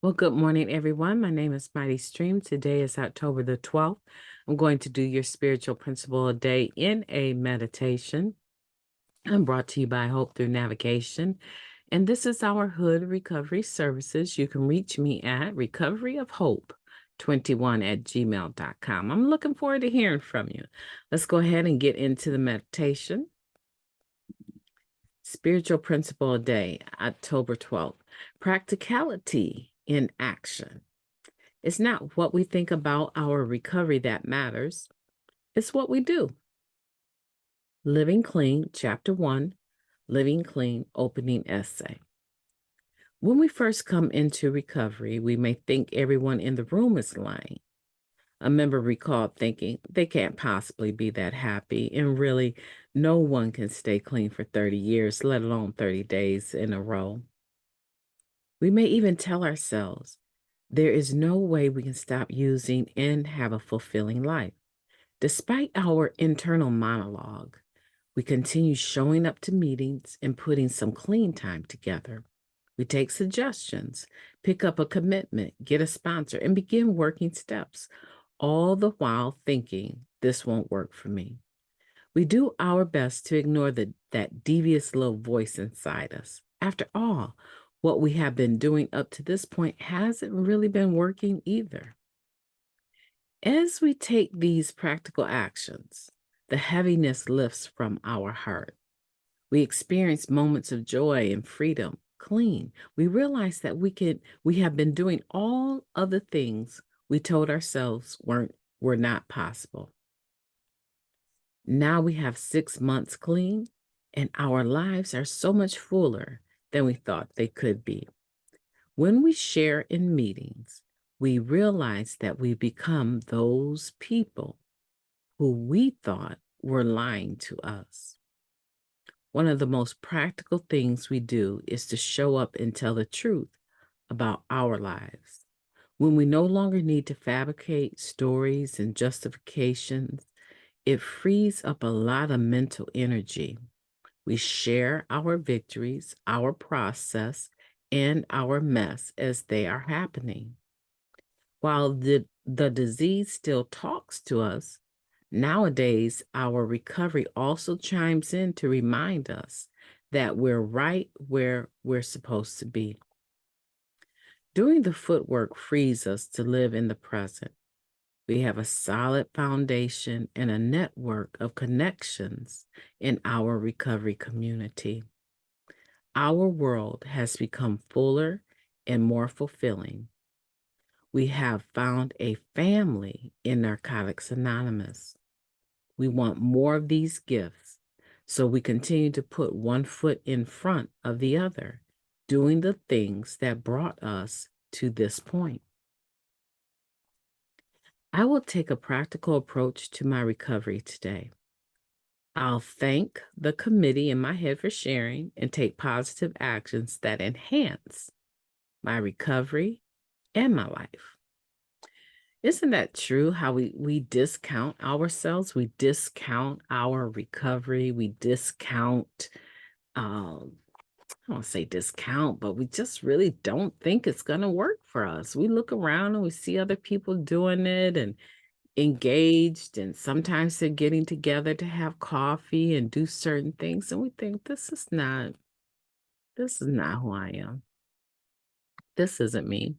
Well, good morning, everyone. My name is Mighty Stream. Today is October the 12th. I'm going to do your spiritual principle a day in a meditation. I'm brought to you by Hope Through Navigation. And this is our Hood Recovery Services. You can reach me at recoveryofhope21@gmail.com. I'm looking forward to hearing from you. Let's go ahead and get into the meditation. Spiritual Principle a Day, October 12th. Practicality in action. It's not what we think about our recovery that matters. It's what we do. Living Clean, Chapter 1, Living Clean, Opening Essay. When we first come into recovery, we may think everyone in the room is lying. A member recalled thinking they can't possibly be that happy, and really, no one can stay clean for 30 years, let alone 30 days in a row. We may even tell ourselves, there is no way we can stop using and have a fulfilling life. Despite our internal monologue, we continue showing up to meetings and putting some clean time together. We take suggestions, pick up a commitment, get a sponsor, and begin working steps, all the while thinking this won't work for me. We do our best to ignore that devious little voice inside us. After all, what we have been doing up to this point hasn't really been working either. As we take these practical actions, the heaviness lifts from our heart. We experience moments of joy and freedom, clean. We realize that we have been doing all of the things we told ourselves were not possible. Now we have 6 months clean, and our lives are so much fuller than we thought they could be. When we share in meetings, we realize that we become those people who we thought were lying to us. One of the most practical things we do is to show up and tell the truth about our lives. When we no longer need to fabricate stories and justifications, it frees up a lot of mental energy. We share our victories, our process, and our mess as they are happening. While the disease still talks to us, nowadays our recovery also chimes in to remind us that we're right where we're supposed to be. Doing the footwork frees us to live in the present. We have a solid foundation and a network of connections in our recovery community. Our world has become fuller and more fulfilling. We have found a family in Narcotics Anonymous. We want more of these gifts, so we continue to put one foot in front of the other, doing the things that brought us to this point. I will take a practical approach to my recovery today. I'll thank the committee in my head for sharing and take positive actions that enhance my recovery and my life. Isn't that true how we discount ourselves? We discount our recovery. We discount, I don't want to say discount, but we just really don't think it's going to work for us. We look around and we see other people doing it and engaged, and sometimes they're getting together to have coffee and do certain things. And we think this is not who I am. This isn't me.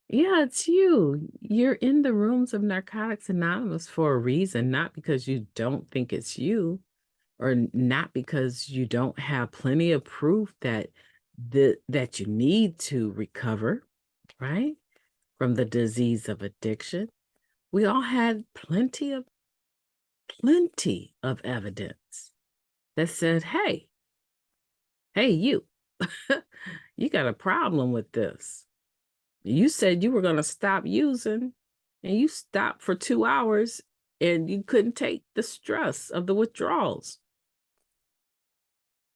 Yeah, it's you. You're in the rooms of Narcotics Anonymous for a reason, not because you don't think it's you, or not because you don't have plenty of proof that you need to recover, right? From the disease of addiction. We all had plenty of evidence that said, hey, you, you got a problem with this. You said you were going to stop using, and you stopped for 2 hours and you couldn't take the stress of the withdrawals.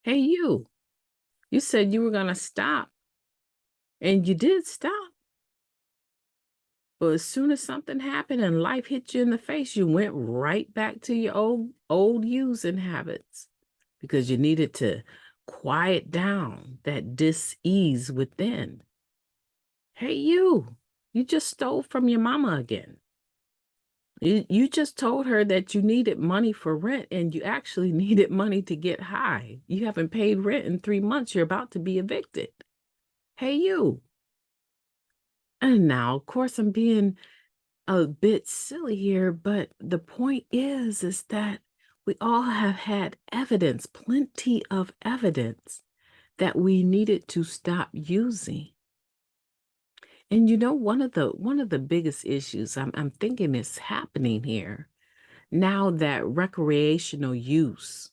Hey, you said you were going to stop, and you did stop. But as soon as something happened and life hit you in the face, you went right back to your old using habits because you needed to quiet down that dis-ease within. Hey, you just stole from your mama again. You just told her that you needed money for rent and you actually needed money to get high. You haven't paid rent in 3 months. You're about to be evicted. Hey, you. And now, of course, I'm being a bit silly here, but the point is that we all have had evidence, plenty of evidence that we needed to stop using. And you know, one of the biggest issues I'm thinking is happening here now that recreational use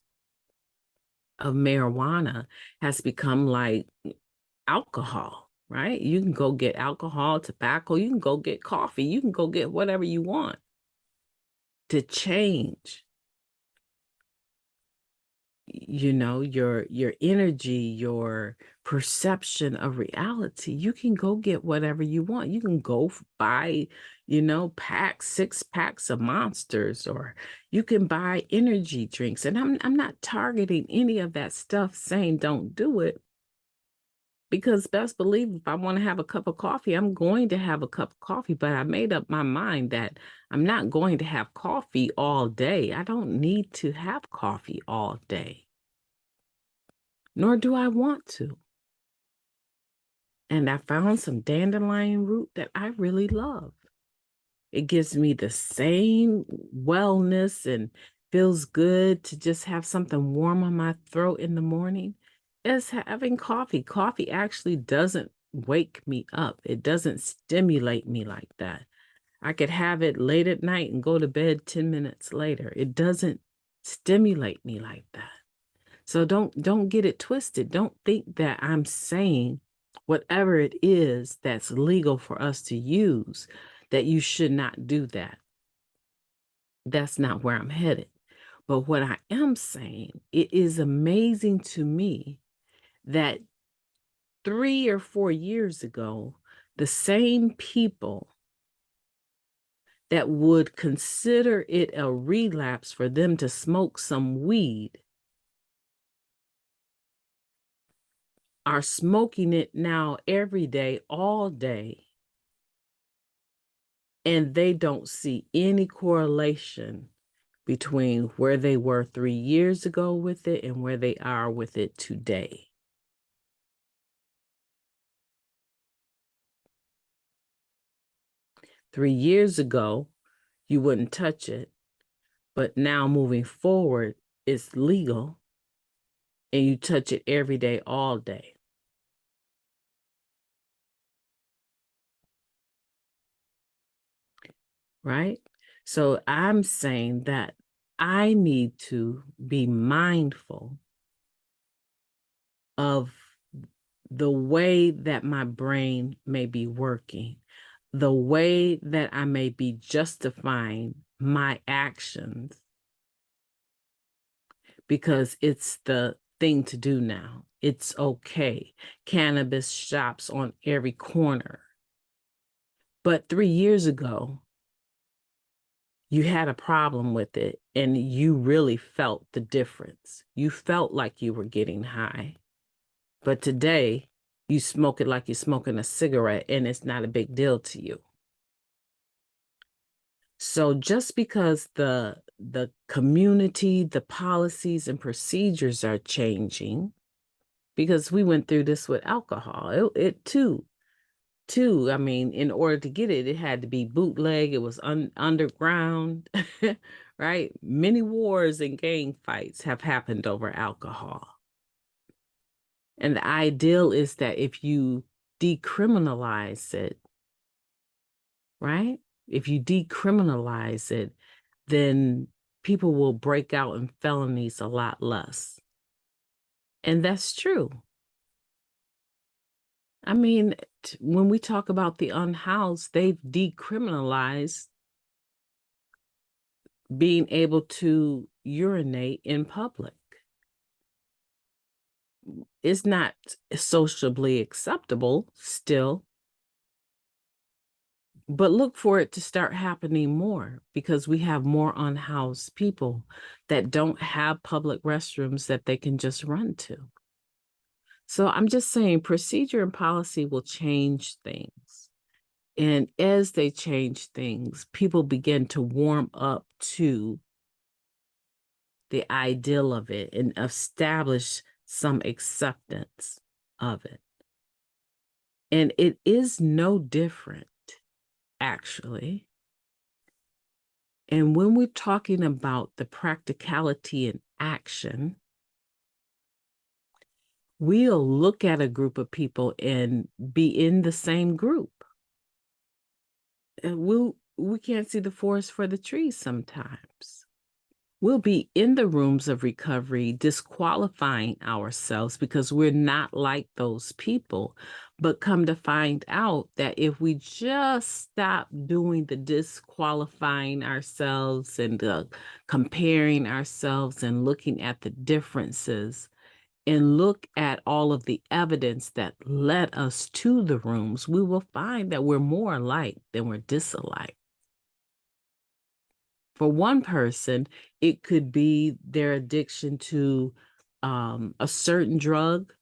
of marijuana has become like alcohol, right? You can go get alcohol, tobacco, you can go get coffee, you can go get whatever you want to change, you know, your energy, your perception of reality. You can go get whatever you want. You can go buy, you know, packs, 6 packs of Monsters, or you can buy energy drinks. And I'm not targeting any of that stuff saying don't do it, because best believe if I want to have a cup of coffee, I'm going to have a cup of coffee, but I made up my mind that I'm not going to have coffee all day. I don't need to have coffee all day, nor do I want to. And I found some dandelion root that I really love. It gives me the same wellness and feels good to just have something warm on my throat in the morning as having coffee. Coffee actually doesn't wake me up. It doesn't stimulate me like that. I could have it late at night and go to bed 10 minutes later. It doesn't stimulate me like that. So don't get it twisted. Don't think that I'm saying whatever it is that's legal for us to use, that you should not do that. That's not where I'm headed. But what I am saying, it is amazing to me that 3 or 4 years ago, the same people that would consider it a relapse for them to smoke some weed are smoking it now every day, all day, and they don't see any correlation between where they were 3 years ago with it and where they are with it today. Three years ago, you wouldn't touch it, but now moving forward, it's legal and you touch it every day, all day. Right? So I'm saying that I need to be mindful of the way that my brain may be working, the way that I may be justifying my actions, because it's the thing to do now. It's okay. Cannabis shops on every corner. But 3 years ago, you had a problem with it and you really felt the difference. You felt like you were getting high. But today, you smoke it like you're smoking a cigarette and it's not a big deal to you. So just because the community, the policies and procedures are changing, because we went through this with alcohol, it too, I mean, in order to get it, it had to be bootleg. It was underground, right? Many wars and gang fights have happened over alcohol. And the ideal is that if you decriminalize it, right? If you decriminalize it, then people will break out in felonies a lot less. And that's true. I mean, when we talk about the unhoused, they've decriminalized being able to urinate in public. It's not sociably acceptable still, but look for it to start happening more, because we have more unhoused people that don't have public restrooms that they can just run to. So I'm just saying procedure and policy will change things. And as they change things, people begin to warm up to the ideal of it and establish some acceptance of it. And it is no different, actually. And when we're talking about the practicality in action, we'll look at a group of people and be in the same group. And we can't see the forest for the trees sometimes. We'll be in the rooms of recovery disqualifying ourselves because we're not like those people. But come to find out that if we just stop doing the disqualifying ourselves and the comparing ourselves and looking at the differences and look at all of the evidence that led us to the rooms, we will find that we're more alike than we're disalike. For one person, it could be their addiction to a certain drug.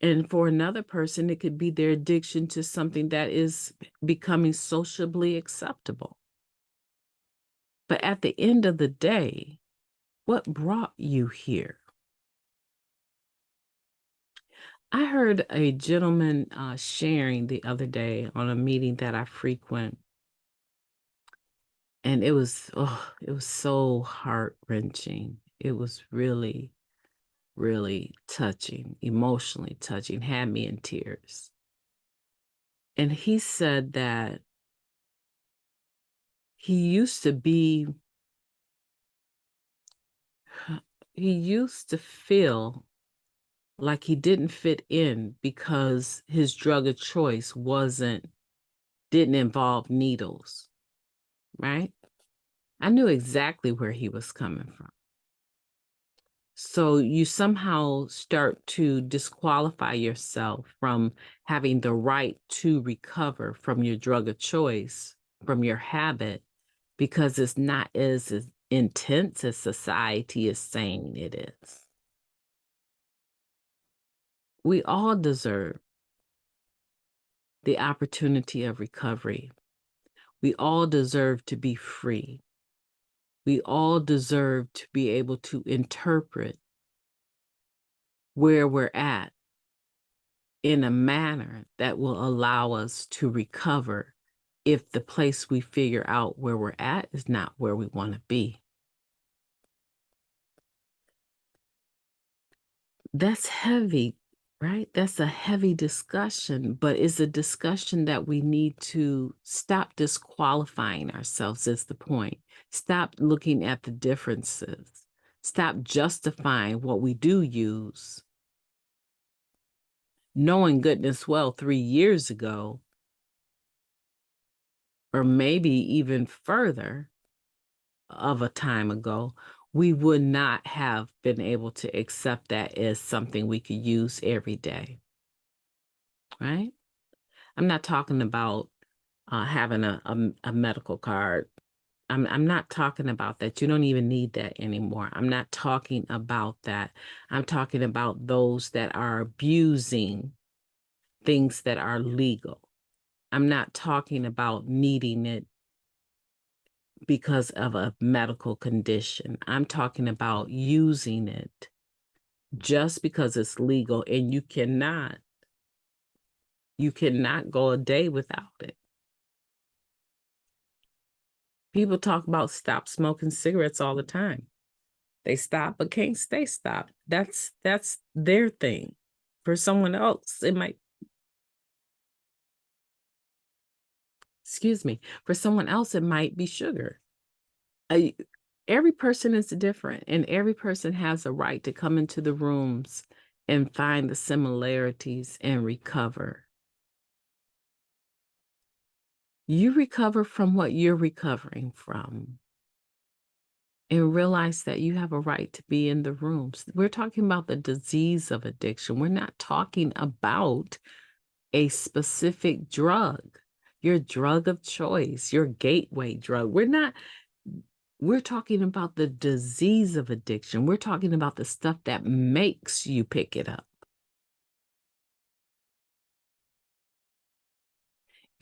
And for another person, it could be their addiction to something that is becoming sociably acceptable. But at the end of the day, what brought you here? I heard a gentleman sharing the other day on a meeting that I frequent, and it was so heart-wrenching. It was really, really touching, emotionally touching, had me in tears. And he said that he used to be, he used to feel like he didn't fit in because his drug of choice didn't involve needles, right? I knew exactly where he was coming from. So you somehow start to disqualify yourself from having the right to recover from your drug of choice, from your habit, because it's not as intense as society is saying it is. We all deserve the opportunity of recovery. We all deserve to be free. We all deserve to be able to interpret where we're at in a manner that will allow us to recover if the place we figure out where we're at is not where we want to be. That's heavy, right? That's a heavy discussion, but it's a discussion that we need to stop disqualifying ourselves, is the point. Stop looking at the differences. Stop justifying what we do use, knowing goodness well 3 years ago, or maybe even further of a time ago, we would not have been able to accept that as something we could use every day, right? I'm not talking about having a medical card. I'm not talking about that. You don't even need that anymore. I'm not talking about that. I'm talking about those that are abusing things that are legal. I'm not talking about needing it because of a medical condition. I'm talking about using it just because it's legal, and you cannot go a day without it. People talk about stop smoking cigarettes all the time. They stop but can't stay stopped. That's their thing. For someone else, it might, excuse me, for someone else, it might be sugar. Every person is different, and every person has a right to come into the rooms and find the similarities and recover. You recover from what you're recovering from, and realize that you have a right to be in the rooms. We're talking about the disease of addiction. We're not talking about a specific drug, your drug of choice, your gateway drug. We're talking about the disease of addiction. We're talking about the stuff that makes you pick it up.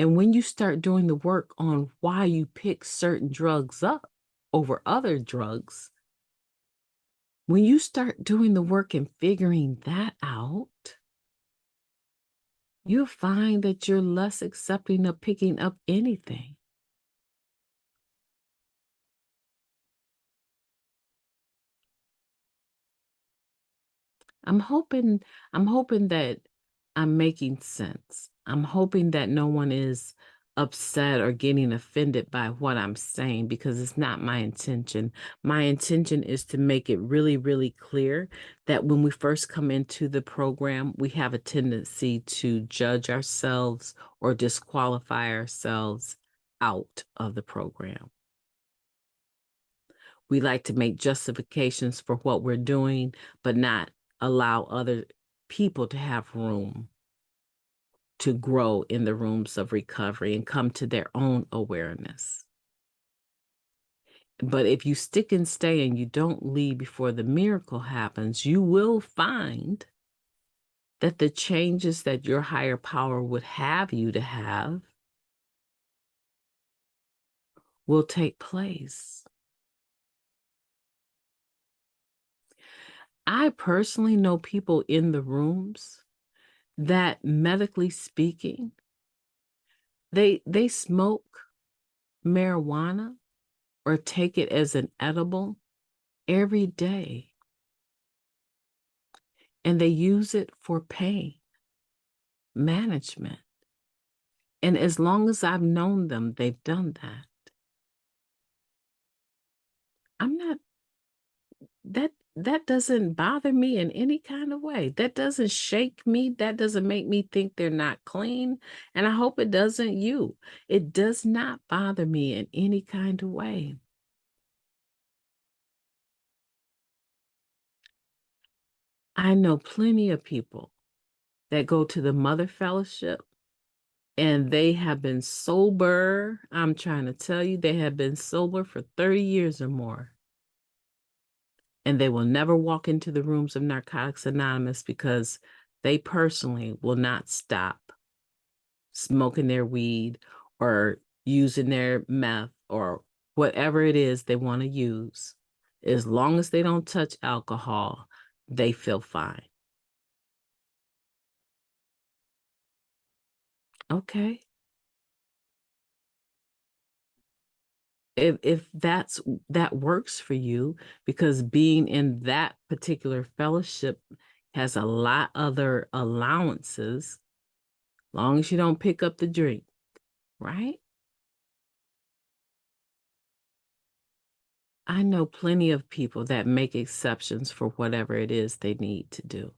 And when you start doing the work on why you pick certain drugs up over other drugs, when you start doing the work and figuring that out, you'll find that you're less accepting of picking up anything. I'm hoping that I'm making sense. I'm hoping that no one is upset or getting offended by what I'm saying, because it's not my intention. My intention is to make it really, really clear that when we first come into the program, we have a tendency to judge ourselves or disqualify ourselves out of the program. We like to make justifications for what we're doing, but not allow other people to have room to grow in the rooms of recovery and come to their own awareness. But if you stick and stay and you don't leave before the miracle happens, you will find that the changes that your higher power would have you to have will take place. I personally know people in the rooms that, medically speaking, they smoke marijuana or take it as an edible every day, and they use it for pain management. And as long as I've known them, they've done that. I'm not that doesn't bother me in any kind of way. That doesn't shake me. That doesn't make me think they're not clean. And I hope it doesn't you. It does not bother me in any kind of way. I know plenty of people that go to the Mother Fellowship, and they have been sober. I'm trying to tell you, they have been sober for 30 years or more. And they will never walk into the rooms of Narcotics Anonymous because they personally will not stop smoking their weed or using their meth or whatever it is they want to use. As long as they don't touch alcohol, they feel fine. Okay. If that works for you, because being in that particular fellowship has a lot other allowances, long as you don't pick up the drink, right? I know plenty of people that make exceptions for whatever it is they need to do.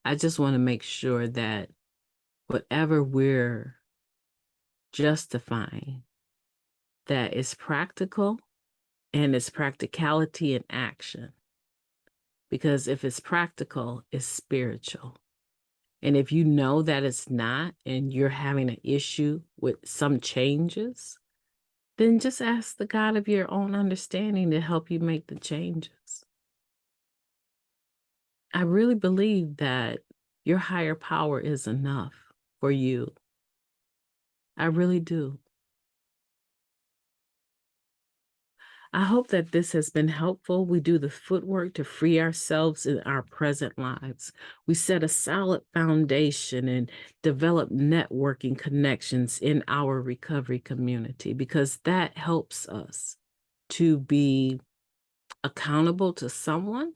I just want to make sure that whatever we're justifying, that is practical and it's practicality in action. Because if it's practical, it's spiritual. And if you know that it's not, and you're having an issue with some changes, then just ask the God of your own understanding to help you make the changes. I really believe that your higher power is enough for you. I really do. I hope that this has been helpful. We do the footwork to free ourselves in our present lives. We set a solid foundation and develop networking connections in our recovery community, because that helps us to be accountable to someone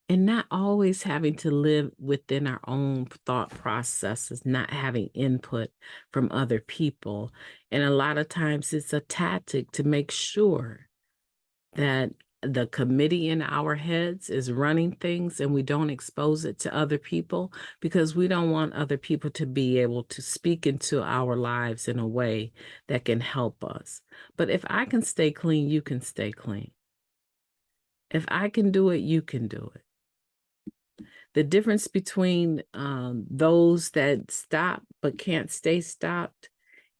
and not always having to live within our own thought processes, not having input from other people. And a lot of times it's a tactic to make sure that the committee in our heads is running things and we don't expose it to other people, because we don't want other people to be able to speak into our lives in a way that can help us. But if I can stay clean, you can stay clean. If I can do it, you can do it. The difference between those that stop but can't stay stopped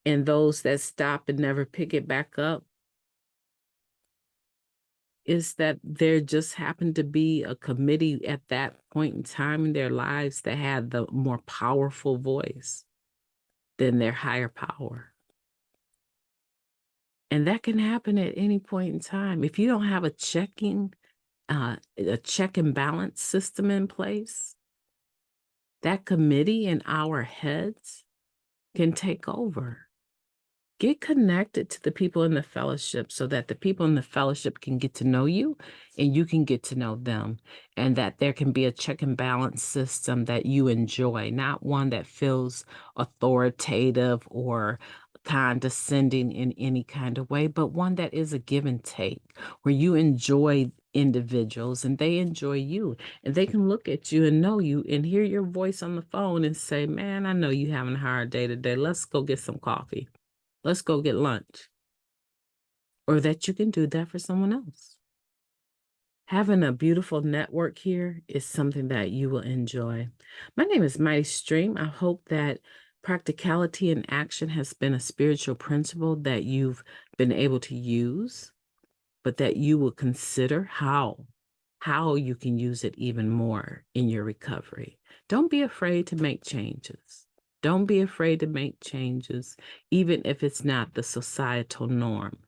and those that stop and never pick it back up is that there just happened to be a committee at that point in time in their lives that had the more powerful voice than their higher power. And that can happen at any point in time. If you don't have a check and balance system in place, that committee in our heads can take over. Get connected to the people in the fellowship so that the people in the fellowship can get to know you and you can get to know them, and that there can be a check and balance system that you enjoy, not one that feels authoritative or condescending in any kind of way, but one that is a give and take, where you enjoy individuals and they enjoy you, and they can look at you and know you and hear your voice on the phone and say, man, I know you having a hard day today. Let's go get some coffee. Let's go get lunch. Or that you can do that for someone else. Having a beautiful network here is something that you will enjoy. My name is Mighty Stream. I hope that practicality in action has been a spiritual principle that you've been able to use, but that you will consider how you can use it even more in your recovery. Don't be afraid to make changes. Don't be afraid to make changes, even if it's not the societal norm.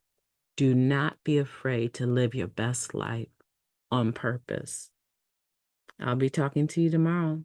Do not be afraid to live your best life on purpose. I'll be talking to you tomorrow.